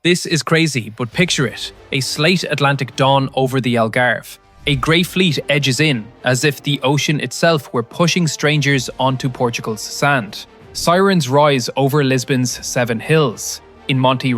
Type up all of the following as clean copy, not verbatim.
This is crazy, but picture it. A slate Atlantic dawn over the Algarve. A grey fleet edges in, as if the ocean itself were pushing strangers onto Portugal's sand. Sirens rise over Lisbon's 7 hills. In Monte,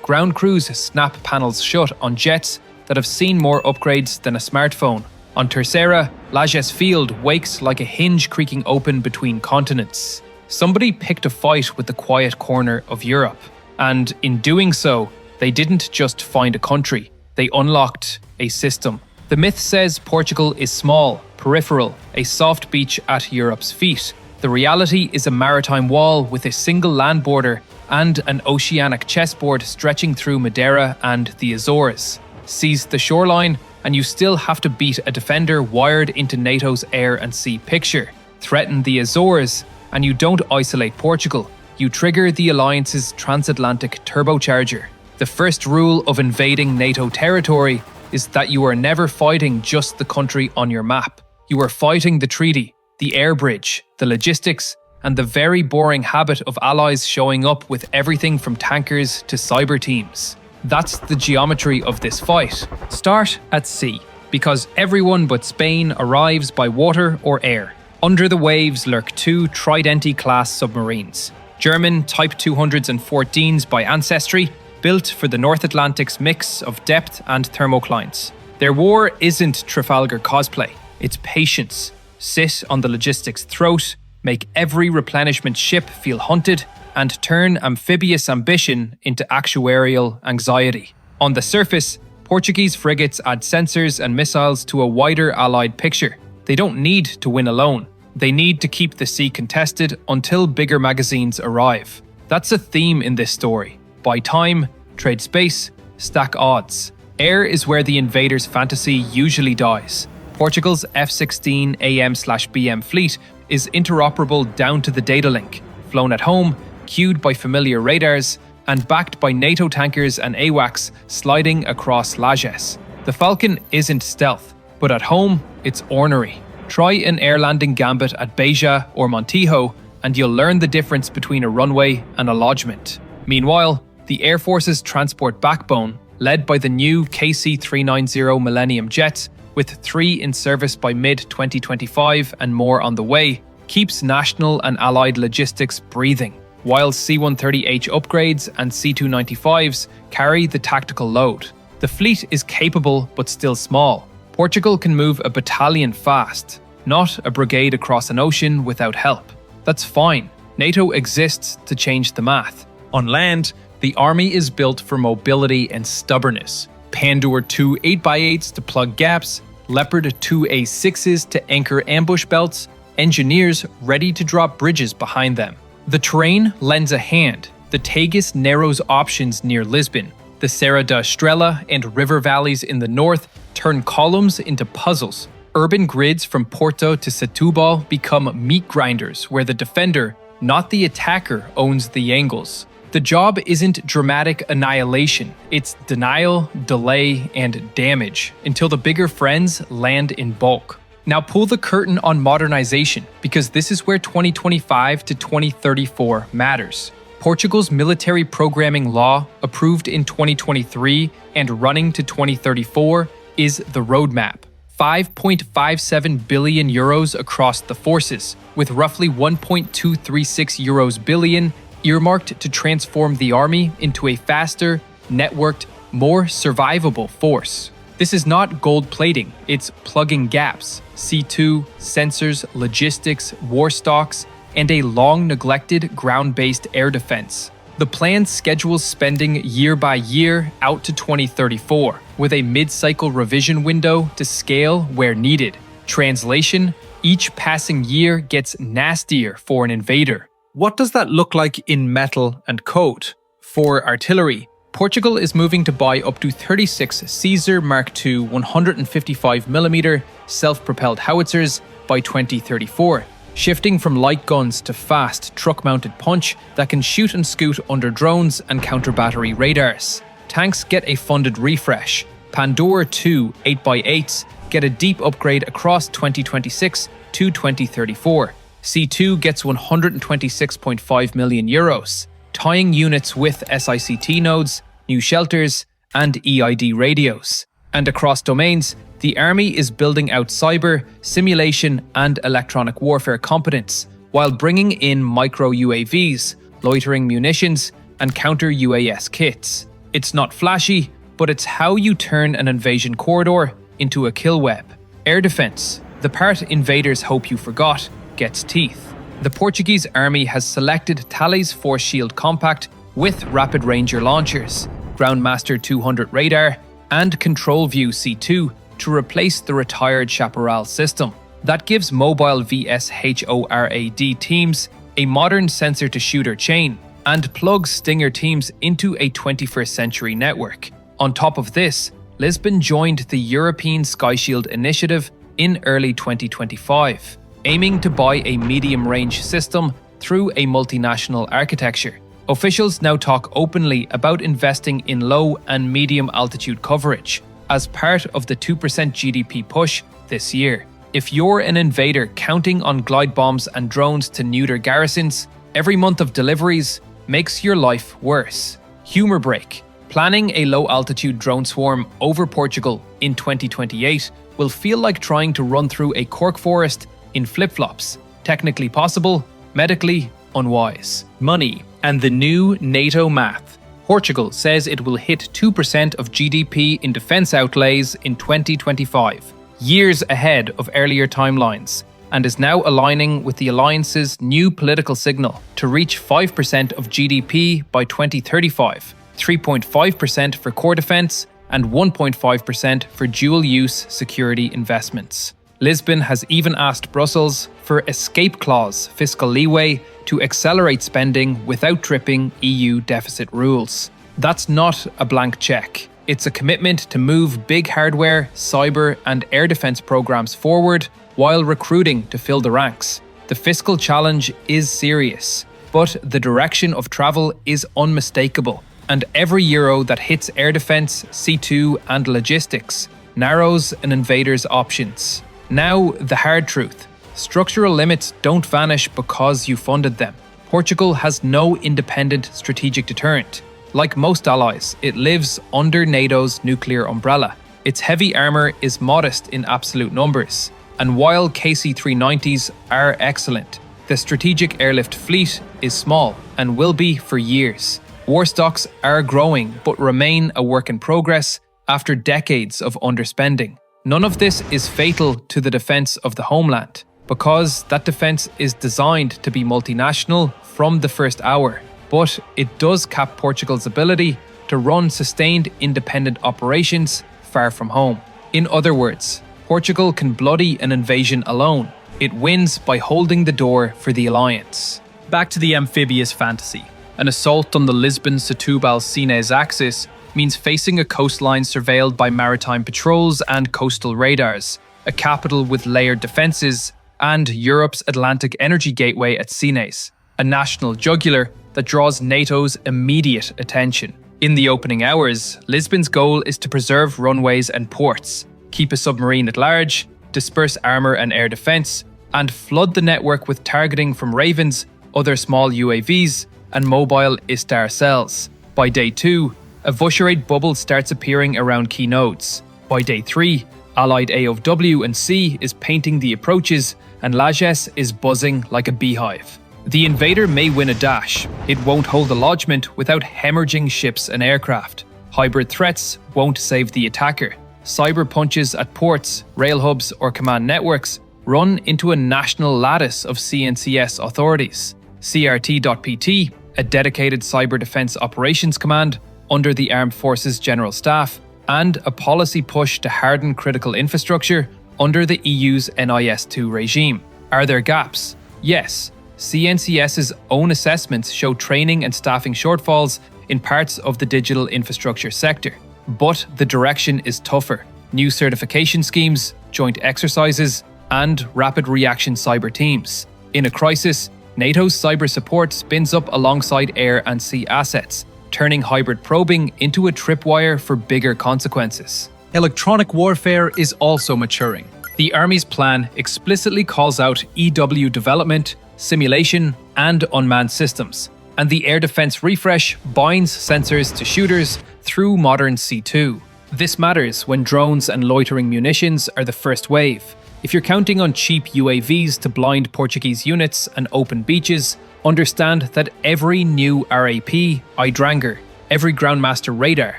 ground crews snap panels shut on jets that have seen more upgrades than a smartphone. On Terceira, Lajes field wakes like a hinge creaking open between continents. Somebody picked a fight with the quiet corner of Europe. And in doing so, they didn't just find a country, they unlocked a system. The myth says Portugal is small, peripheral, a soft beach at Europe's feet. The reality is a maritime wall with a single land border and an oceanic chessboard stretching through Madeira and the Azores. Seize the shoreline, and you still have to beat a defender wired into NATO's air and sea picture. Threaten the Azores, and you don't isolate Portugal. You trigger the alliance's transatlantic turbocharger. The first rule of invading NATO territory is that you are never fighting just the country on your map. You are fighting the treaty, the air bridge, the logistics, and the very boring habit of allies showing up with everything from tankers to cyber teams. That's the geometry of this fight. Start at sea, because everyone but Spain arrives by water or air. Under the waves lurk 2 Tridente-class submarines. German Type 200s and 14s by ancestry, built for the North Atlantic's mix of depth and thermoclines. Their war isn't Trafalgar cosplay, it's patience. Sit on the logistics throat, make every replenishment ship feel hunted, and turn amphibious ambition into actuarial anxiety. On the surface, Portuguese frigates add sensors and missiles to a wider allied picture. They don't need to win alone. They need to keep the sea contested until bigger magazines arrive. That's a theme in this story. Buy time, trade space, stack odds. Air is where the invader's fantasy usually dies. Portugal's F-16 AM/BM fleet is interoperable down to the data link, flown at home, cued by familiar radars, and backed by NATO tankers and AWACS sliding across Lajes. The Falcon isn't stealth, but at home, it's ornery. Try an air landing gambit at Beja or Montijo, and you'll learn the difference between a runway and a lodgement. Meanwhile, the Air Force's transport backbone, led by the new KC-390 Millennium jets, with 3 in service by mid-2025 and more on the way, keeps national and allied logistics breathing, while C-130H upgrades and C-295s carry the tactical load. The fleet is capable but still small. Portugal can move a battalion fast, not a brigade across an ocean without help. That's fine. NATO exists to change the math. On land, the army is built for mobility and stubbornness. Pandur 2 8x8s to plug gaps, Leopard 2 A6s to anchor ambush belts, engineers ready to drop bridges behind them. The terrain lends a hand. The Tagus narrows options near Lisbon. The Serra da Estrela and river valleys in the north turn columns into puzzles. Urban grids from Porto to Setúbal become meat grinders where the defender, not the attacker, owns the angles. The job isn't dramatic annihilation, it's denial, delay, and damage until the bigger friends land in bulk. Now pull the curtain on modernization, because this is where 2025 to 2034 matters. Portugal's military programming law, approved in 2023 and running to 2034, is the roadmap. 5.57 billion euros across the forces, with roughly 1.236 billion earmarked to transform the army into a faster, networked, more survivable force. This is not gold plating, it's plugging gaps. C2, sensors, logistics, war stocks, and a long-neglected ground-based air defense. The plan schedules spending year by year out to 2034, with a mid-cycle revision window to scale where needed. Translation: each passing year gets nastier for an invader. What does that look like in metal and code? For artillery, Portugal is moving to buy up to 36 Caesar Mark II 155mm self-propelled howitzers by 2034, shifting from light guns to fast, truck-mounted punch that can shoot and scoot under drones and counter-battery radars. Tanks get a funded refresh. Pandur 2 8x8s get a deep upgrade across 2026 to 2034. C2 gets 126.5 million euros, tying units with SICT nodes, new shelters, and EID radios. And across domains, the Army is building out cyber, simulation, and electronic warfare competence, while bringing in micro-UAVs, loitering munitions, and counter-UAS kits. It's not flashy, but it's how you turn an invasion corridor into a kill web. Air defense, the part invaders hope you forgot, gets teeth. The Portuguese army has selected Thales Force Shield Compact with Rapid Ranger launchers, Groundmaster 200 radar, and Control View C2 to replace the retired Chaparral system. That gives mobile VSHORAD teams a modern sensor-to-shooter chain and plugs Stinger teams into a 21st century network. On top of this, Lisbon joined the European Sky Shield initiative in early 2025, aiming to buy a medium-range system through a multinational architecture. Officials now talk openly about investing in low and medium altitude coverage as part of the 2% GDP push this year. If you're an invader counting on glide bombs and drones to neuter garrisons, every month of deliveries makes your life worse. Humor break. Planning a low-altitude drone swarm over Portugal in 2028 will feel like trying to run through a cork forest in flip-flops. Technically possible, medically unwise. Money and the new NATO math. Portugal says it will hit 2% of GDP in defence outlays in 2025, years ahead of earlier timelines, and is now aligning with the alliance's new political signal to reach 5% of GDP by 2035, 3.5% for core defence, and 1.5% for dual-use security investments. Lisbon has even asked Brussels for escape clause fiscal leeway to accelerate spending without tripping EU deficit rules. That's not a blank check. It's a commitment to move big hardware, cyber, and air defense programs forward while recruiting to fill the ranks. The fiscal challenge is serious, but the direction of travel is unmistakable, and every euro that hits air defense, C2, and logistics narrows an invader's options. Now, the hard truth. Structural limits don't vanish because you funded them. Portugal has no independent strategic deterrent. Like most allies, it lives under NATO's nuclear umbrella. Its heavy armour is modest in absolute numbers. And while KC-390s are excellent, the strategic airlift fleet is small and will be for years. War stocks are growing but remain a work in progress after decades of underspending. None of this is fatal to the defence of the homeland, because that defence is designed to be multinational from the first hour. But it does cap Portugal's ability to run sustained independent operations far from home. In other words, Portugal can bloody an invasion alone. It wins by holding the door for the alliance. Back to the amphibious fantasy. An assault on the Lisbon-Setúbal-Sines axis means facing a coastline surveilled by maritime patrols and coastal radars, a capital with layered defences, and Europe's Atlantic energy gateway at Sines, a national jugular that draws NATO's immediate attention. In the opening hours, Lisbon's goal is to preserve runways and ports, keep a submarine at large, disperse armour and air defence, and flood the network with targeting from Ravens, other small UAVs, and mobile ISTAR cells. By day 2, a Vucharate bubble starts appearing around key nodes. By day 3, Allied AOW and C is painting the approaches, and Lajes is buzzing like a beehive. The invader may win a dash. It won't hold the lodgement without hemorrhaging ships and aircraft. Hybrid threats won't save the attacker. Cyber punches at ports, rail hubs, or command networks run into a national lattice of CNCS authorities. CRT.PT, a dedicated cyber defense operations command under the Armed Forces General Staff, and a policy push to harden critical infrastructure under the EU's NIS2 regime. Are there gaps? Yes. CNCS's own assessments show training and staffing shortfalls in parts of the digital infrastructure sector. But the direction is tougher. New certification schemes, joint exercises, and rapid reaction cyber teams. In a crisis, NATO's cyber support spins up alongside air and sea assets, turning hybrid probing into a tripwire for bigger consequences. Electronic warfare is also maturing. The Army's plan explicitly calls out EW development, simulation, and unmanned systems, and the air defense refresh binds sensors to shooters through modern C2. This matters when drones and loitering munitions are the first wave. If you're counting on cheap UAVs to blind Portuguese units and open beaches, understand that every new RAP, iDranger, every Groundmaster radar,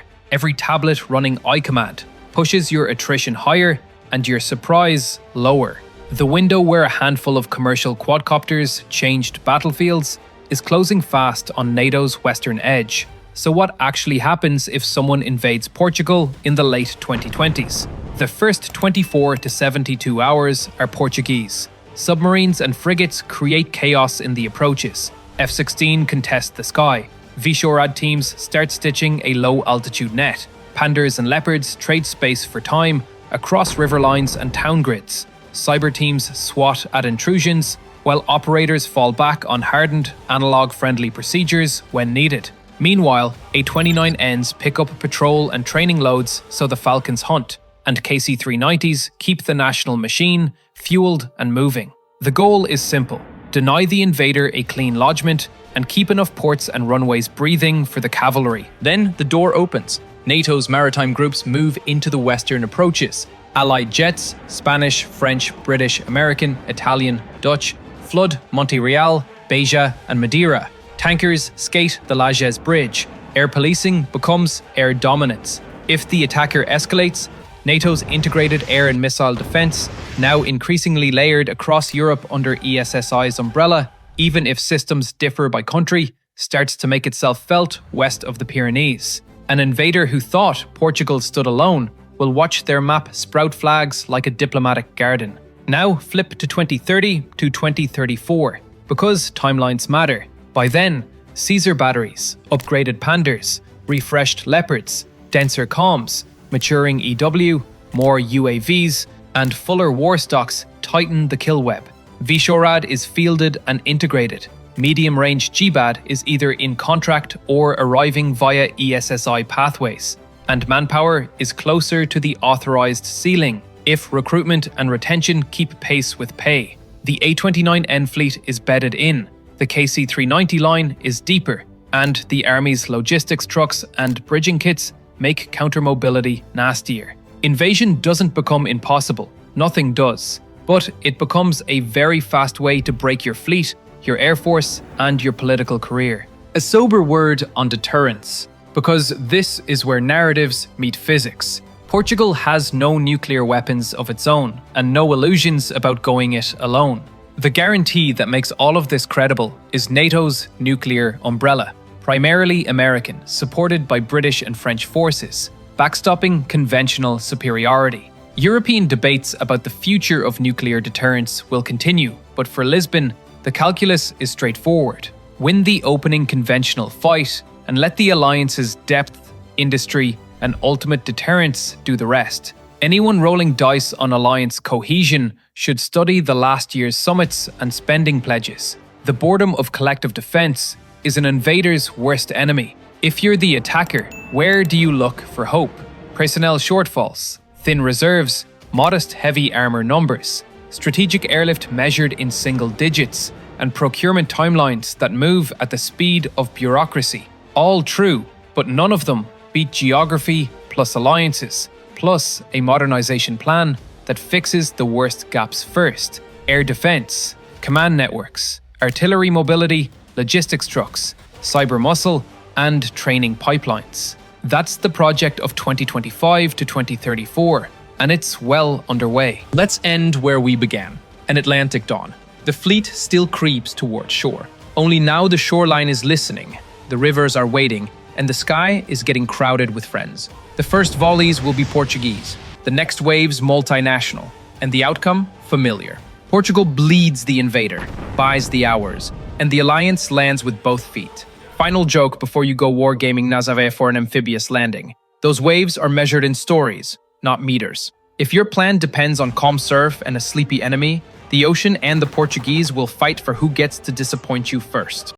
every tablet running iCommand pushes your attrition higher and your surprise lower. The window where a handful of commercial quadcopters changed battlefields is closing fast on NATO's western edge. So what actually happens if someone invades Portugal in the late 2020s? The first 24 to 72 hours are Portuguese. Submarines and frigates create chaos in the approaches. F-16 contest the sky. Vyshorad teams start stitching a low-altitude net. Pandas and leopards trade space for time across river lines and town grids. Cyber teams swat at intrusions, while operators fall back on hardened, analog-friendly procedures when needed. Meanwhile, A-29Ns pick up patrol and training loads so the Falcons hunt, and KC-390s keep the national machine fueled and moving. The goal is simple: deny the invader a clean lodgement and keep enough ports and runways breathing for the cavalry. Then the door opens. NATO's maritime groups move into the western approaches. Allied jets, Spanish, French, British, American, Italian, Dutch, flood Monte, Beja, and Madeira. Tankers skate the Lajes bridge. Air policing becomes air dominance. If the attacker escalates, NATO's integrated air and missile defense, now increasingly layered across Europe under ESSI's umbrella, even if systems differ by country, starts to make itself felt west of the Pyrenees. An invader who thought Portugal stood alone will watch their map sprout flags like a diplomatic garden. Now flip to 2030 to 2034, because timelines matter. By then, Caesar batteries, upgraded Pandas, refreshed Leopards, denser comms, maturing EW, more UAVs, and fuller war stocks tighten the kill web. Vyshorad is fielded and integrated. Medium-range GBAD is either in contract or arriving via ESSI pathways. And manpower is closer to the authorized ceiling if recruitment and retention keep pace with pay. The A-29N fleet is bedded in, the KC-390 line is deeper, and the Army's logistics trucks and bridging kits make counter-mobility nastier. Invasion doesn't become impossible, nothing does, but it becomes a very fast way to break your fleet, your air force, and your political career. A sober word on deterrence, because this is where narratives meet physics. Portugal has no nuclear weapons of its own, and no illusions about going it alone. The guarantee that makes all of this credible is NATO's nuclear umbrella, primarily American, supported by British and French forces, backstopping conventional superiority. European debates about the future of nuclear deterrence will continue, but for Lisbon, the calculus is straightforward. Win the opening conventional fight, and let the alliance's depth, industry, and ultimate deterrence do the rest. Anyone rolling dice on alliance cohesion should study the last year's summits and spending pledges. The boredom of collective defense is an invader's worst enemy. If you're the attacker, where do you look for hope? Personnel shortfalls, thin reserves, modest heavy armor numbers, strategic airlift measured in single digits, and procurement timelines that move at the speed of bureaucracy. All true, but none of them beat geography plus alliances, plus a modernization plan that fixes the worst gaps first: air defense, command networks, artillery mobility, logistics trucks, cyber muscle, and training pipelines. That's the project of 2025 to 2034, and it's well underway. Let's end where we began, an Atlantic dawn. The fleet still creeps towards shore. Only now the shoreline is listening, the rivers are waiting, and the sky is getting crowded with friends. The first volleys will be Portuguese, the next waves multinational, and the outcome familiar. Portugal bleeds the invader, buys the hours, and the alliance lands with both feet. Final joke before you go wargaming Nazaré for an amphibious landing. Those waves are measured in stories, not meters. If your plan depends on calm surf and a sleepy enemy, the ocean and the Portuguese will fight for who gets to disappoint you first.